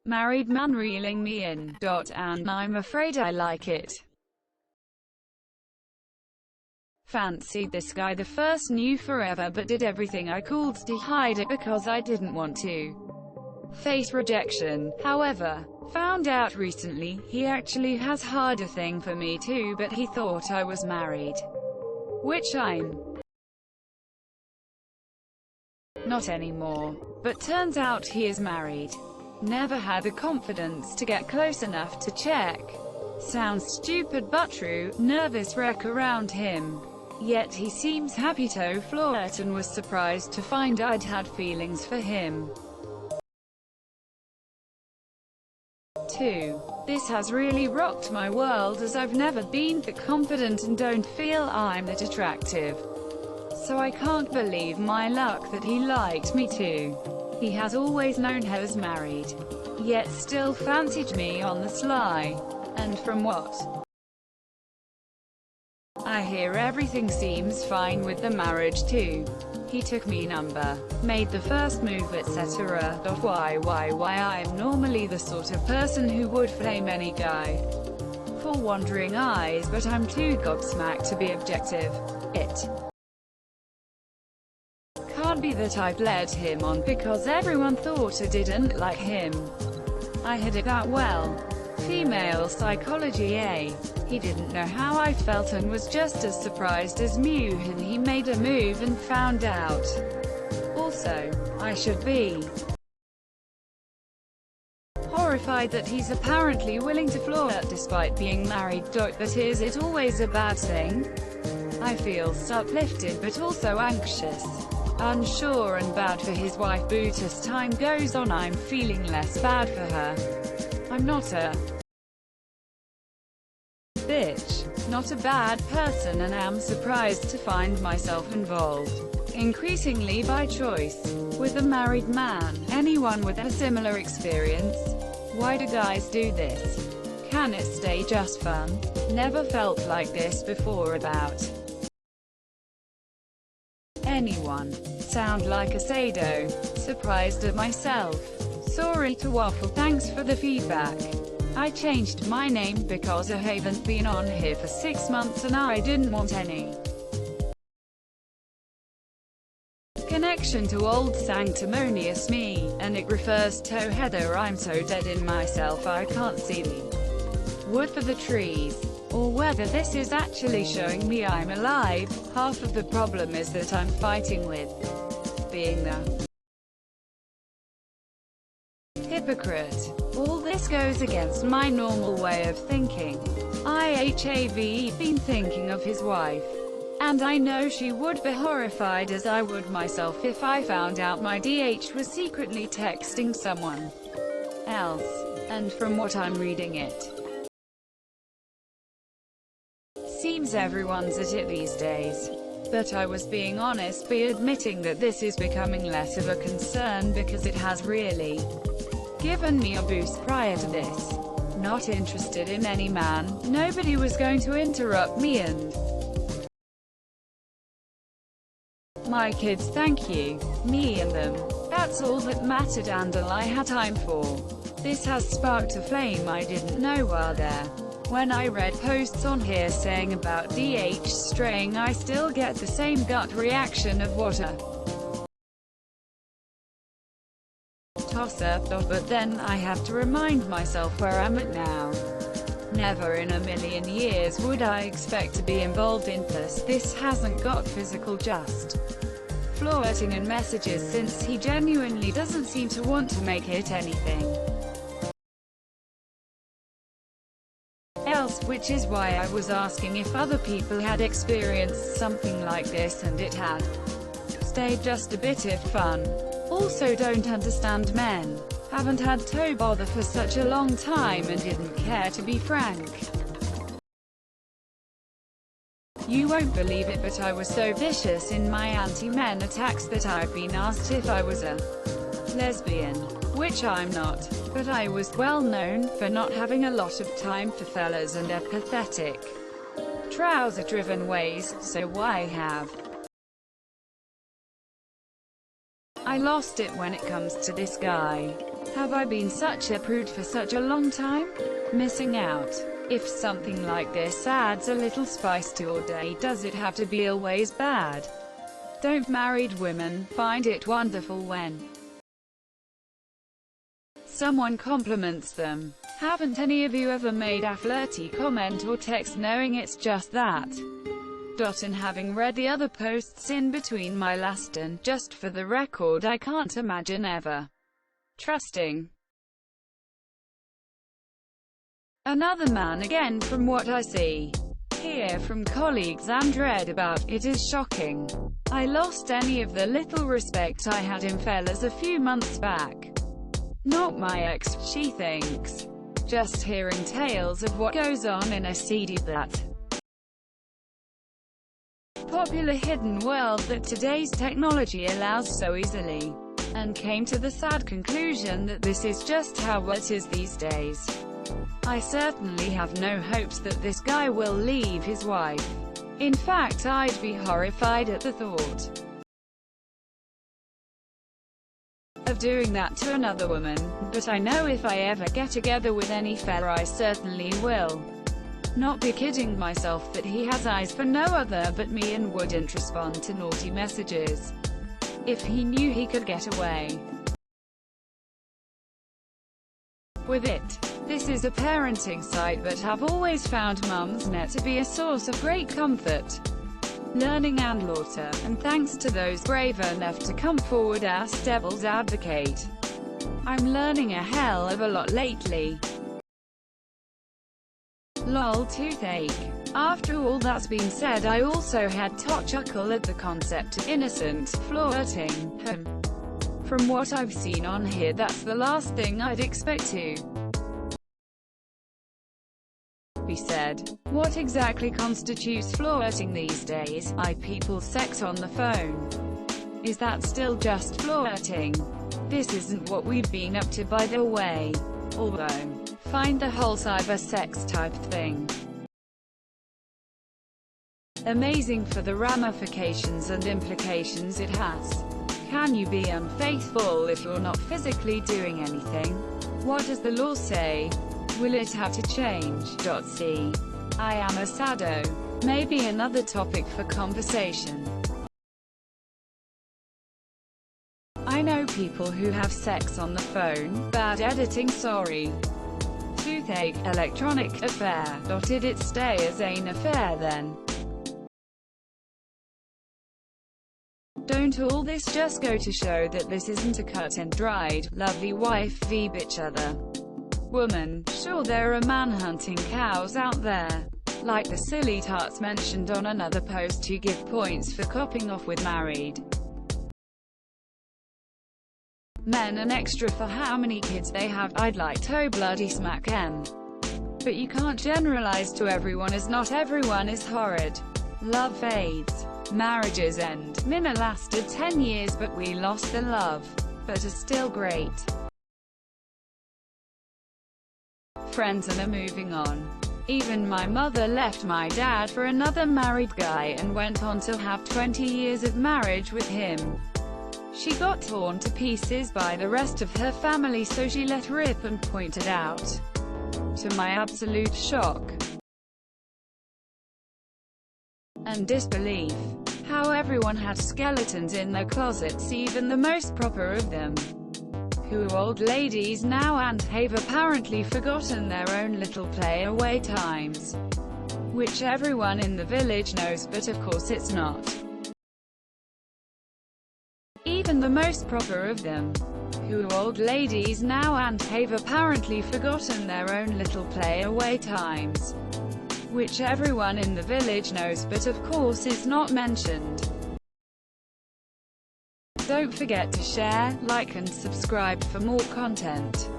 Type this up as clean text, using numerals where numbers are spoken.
Married man reeling me in. And I'm afraid I like it. Fancied this guy the first, knew forever, but did everything I could to hide it because I didn't want to face rejection. However, found out recently, he actually has harder thing for me too, but he thought I was married. Which I'm not anymore. But turns out he is married. Never had the confidence to get close enough to check. Sounds stupid but true, nervous wreck around him. Yet he seems happy to flirt and was surprised to find I'd had feelings for him. 2. This has really rocked my world, as I've never been that confident and don't feel I'm that attractive. So I can't believe my luck that he liked me too. He has always known I was married, yet still fancied me on the sly. And from what I hear, everything seems fine with the marriage too. He took me number, made the first move, etc. Why I'm normally the sort of person who would flame any guy for wandering eyes, but I'm too gobsmacked to be objective. It can't be that I've led him on because everyone thought I didn't like him. I hid it that well. Female psychology, eh? He didn't know how I felt and was just as surprised as me when he made a move and found out. Also, I should be horrified that he's apparently willing to flirt despite being married. But is it always a bad thing? I feel uplifted but also anxious, unsure and bad for his wife. But as time goes on, I'm feeling less bad for her. I'm not a bitch, not a bad person, and am surprised to find myself involved, increasingly by choice, with a married man. Anyone with a similar experience? Why do guys do this? Can it stay just fun? Never felt like this before. About anyone? Sound like a sado? Surprised at myself. Sorry to waffle, thanks for the feedback. I changed my name because I haven't been on here for 6 months and I didn't want any connection to old sanctimonious me, and it refers to Heather. I'm so dead in myself I can't see the wood for the trees, or whether this is actually showing me I'm alive. Half of the problem is that I'm fighting with being the hypocrite. All this goes against my normal way of thinking. I've been thinking of his wife, and I know she would be horrified as I would myself if I found out my DH was secretly texting someone else. And from what I'm reading, it seems everyone's at it these days. But I was being honest by admitting that this is becoming less of a concern because it has really given me a boost. Prior to this, not interested in any man, nobody was going to interrupt me and my kids, thank you. Me and them. That's all that mattered and all I had time for. This has sparked a flame I didn't know were there. When I read posts on here saying about DH straying, I still get the same gut reaction of what a toss-up. But then I have to remind myself where I'm at now. Never in a million years would I expect to be involved in this. This hasn't got physical, just flirting and messages, since he genuinely doesn't seem to want to make it anything else, which is why I was asking if other people had experienced something like this and it had stayed just a bit of fun. Also, don't understand men. Haven't had to bother for such a long time and didn't care, to be frank. You won't believe it, but I was so vicious in my anti-men attacks that I've been asked if I was a lesbian, which I'm not. But I was well known for not having a lot of time for fellas and apathetic, trouser-driven ways, so why have I lost it when it comes to this guy? Have I been such a prude for such a long time? Missing out. If something like this adds a little spice to your day, does it have to be always bad? Don't married women find it wonderful when someone compliments them? Haven't any of you ever made a flirty comment or text knowing it's just that? And having read the other posts in between my last and, just for the record, I can't imagine ever trusting another man again. From what I see, hear from colleagues and read about, it is shocking. I lost any of the little respect I had in fellas a few months back. Not my ex, she thinks. Just hearing tales of what goes on in a seedy but popular hidden world that today's technology allows so easily, and came to the sad conclusion that this is just how it is these days. I certainly have no hopes that this guy will leave his wife. In fact, I'd be horrified at the thought of doing that to another woman, but I know if I ever get together with any fella I certainly will not be kidding myself that he has eyes for no other but me and wouldn't respond to naughty messages if he knew he could get away with it. This is a parenting site, but I've always found Mumsnet to be a source of great comfort, learning and laughter, and thanks to those brave enough to come forward as devil's advocate, I'm learning a hell of a lot lately. Lol toothache. After all that's been said, I also had to chuckle at the concept of innocent flirting. From what I've seen on here, that's the last thing I'd expect to be said. What exactly constitutes flirting these days? People's sex on the phone. Is that still just flirting? This isn't what we've been up to, by the way. Although, find the whole cyber sex type thing amazing for the ramifications and implications it has. Can you be unfaithful if you're not physically doing anything? What does the law say? Will it have to change? See, I am a sado. Maybe another topic for conversation. I know people who have sex on the phone. Bad editing, sorry. Toothache, electronic affair. Did it stay as an affair then? Don't all this just go to show that this isn't a cut and dried, lovely wife v bitch other woman? Sure, there are man-hunting cows out there, like the silly tarts mentioned on another post who give points for copping off with married men an extra for how many kids they have. I'd like to bloody smack 'em. But you can't generalize to everyone, as not everyone is horrid. Love fades. Marriages end. Minna lasted 10 years but we lost the love. But are still great friends and are moving on. Even my mother left my dad for another married guy and went on to have 20 years of marriage with him. She got torn to pieces by the rest of her family, so she let rip and pointed out, to my absolute shock and disbelief, how everyone had skeletons in their closets, even the most proper of them, who are old ladies now and have apparently forgotten their own little play-away times, which everyone in the village knows, but of course it's not. Even the most proper of them, who are old ladies now and have apparently forgotten their own little play-away times, which everyone in the village knows, but of course is not mentioned. Don't forget to share, like and subscribe for more content.